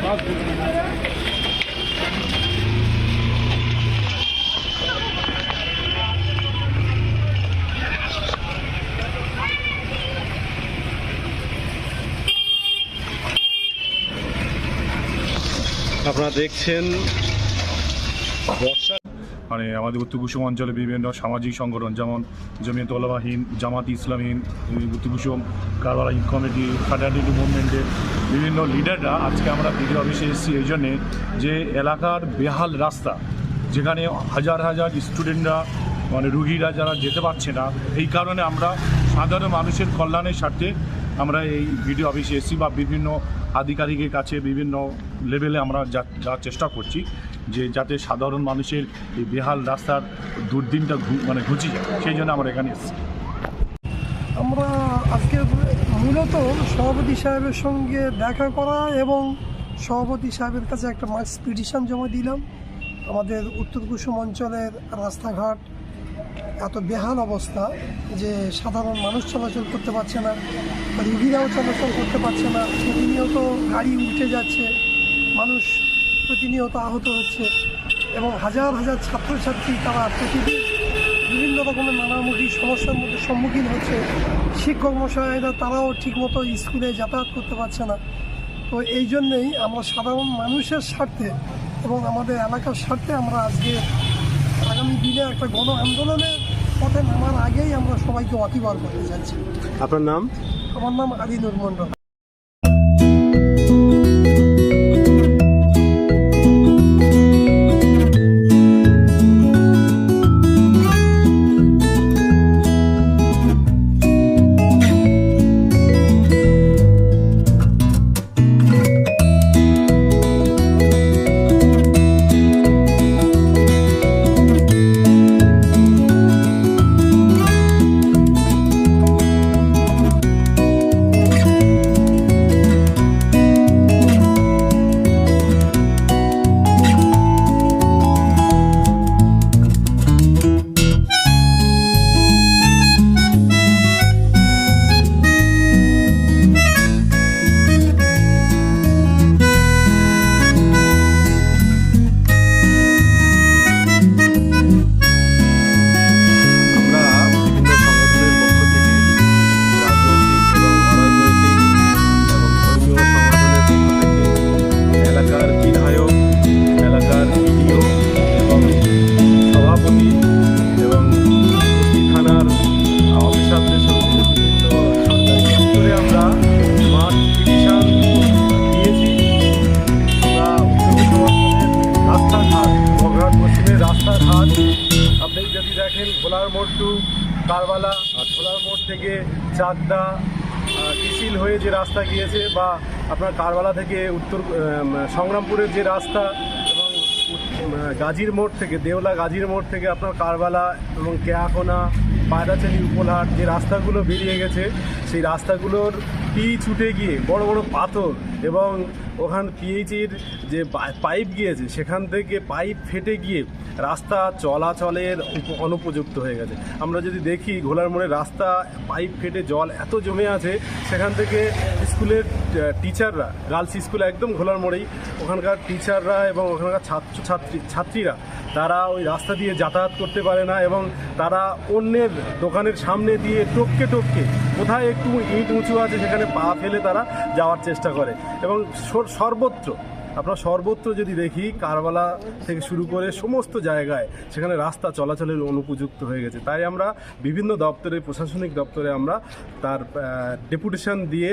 আপনারা দেখছেন বর্ষা মানে আমাদের উত্তর কুসুম অঞ্চলে বিভিন্ন সামাজিক সংগঠন যেমন জমিয়ত উলামা হিন্দ, জামাত ইসলাম হিন্দ, উত্তর কুসুম কারবালা ঈদ কমিটি, ফ্র্যাটার্নিটি মুভমেন্টের বিভিন্ন লিডাররা আজকে আমরা বিডিও অফিসে এসেছি এই জন্যে যে এলাকার বেহাল রাস্তা, যেখানে হাজার হাজার স্টুডেন্টরা মানে রুগীরা যারা যেতে পারছে না, এই কারণে আমরা সাধারণ মানুষের কল্যাণের স্বার্থে আমরা এই বিডিও অফিসে এসেছি বা বিভিন্ন আধিকারিকের কাছে বিভিন্ন লেভেলে আমরা যাওয়ার চেষ্টা করছি যে যাতে সাধারণ মানুষের এই বেহাল রাস্তার দুর্দিনটা মানে ঘুচে যায়, সেই জন্য আমরা এখানে এসেছি। আমরা আজকে মূলত সভাপতি সাহেবের সঙ্গে দেখা করা এবং সভাপতি সাহেবের কাছে একটা মার্কস পিটিশন জমা দিলাম। আমাদের উত্তর কুসুম অঞ্চলের রাস্তাঘাট এত বেহাল অবস্থা যে সাধারণ মানুষ চলাচল করতে পারছে না, রুগীরাও চলাচল করতে পারছে না, প্রতিনিয়ত গাড়ি উঠে যাচ্ছে, মানুষ প্রতিনিয়ত আহত হচ্ছে এবং হাজার হাজার ছাত্রছাত্রী তারা প্রতিদিন বিভিন্ন রকমের নানামুখী সমস্যার মধ্যে সম্মুখীন হচ্ছে। শিক্ষক মশাইরা তারাও ঠিকমতো স্কুলে যাতায়াত করতে পারছে না। তো এই জন্যেই আমরা সাধারণ মানুষের স্বার্থে এবং আমাদের এলাকার স্বার্থে আমরা আজকে আগামী দিনে একটা গণ আন্দোলনের পথে নামার আগেই আমরা সবাইকে ওয়াকিবহাল করতে চাচ্ছি। আপনার নাম? আমার নাম আদিনুর মণ্ডল। রাস্তাঘাট আপনি যদি দেখেন ভোলার মোড় টু কারবালা, ভোলার মোড় থেকে চাকদা কিশিল হয়ে যে রাস্তা গিয়েছে, বা আপনার কারবালা থেকে উত্তর সংগ্রামপুরের যে রাস্তা, এবং গাজীর মোড় থেকে দেওলা গাজীর মোড় থেকে আপনার কারবালা এবং কেয়াকোনা, পায়রাচালি, উপলহাট যে রাস্তাগুলো বেরিয়ে গেছে, সেই রাস্তাগুলোর পিচ উঠে গিয়ে বড় বড় পাথর এবং ওখান পিএইচির যে পাইপ গিয়েছে সেখান থেকে পাইপ ফেটে গিয়ে রাস্তা চলাচলের অনুপযুক্ত হয়ে গেছে। আমরা যদি দেখি ঘোলার মোড়ে রাস্তা পাইপ ফেটে জল এত জমে আছে, সেখান থেকে স্কুলের টিচাররা, গার্লস স্কুল একদম ঘোলার মোড়েই, ওখানকার টিচাররা এবং ওখানকার ছাত্রীরা তারা ওই রাস্তা দিয়ে যাতায়াত করতে পারে না এবং তারা অন্যের দোকানের সামনে দিয়ে টপকে কোথায় একটু ইট উঁচু আছে সেখানে পা ফেলে তারা যাওয়ার চেষ্টা করে। এবং সর্বত্র যদি দেখি কারবালা থেকে শুরু করে সমস্ত জায়গায় সেখানে রাস্তা চলাচলের অনুপযুক্ত হয়ে গেছে। তাই আমরা বিভিন্ন দপ্তরে, প্রশাসনিক দপ্তরে আমরা তার ডেপুটেশন দিয়ে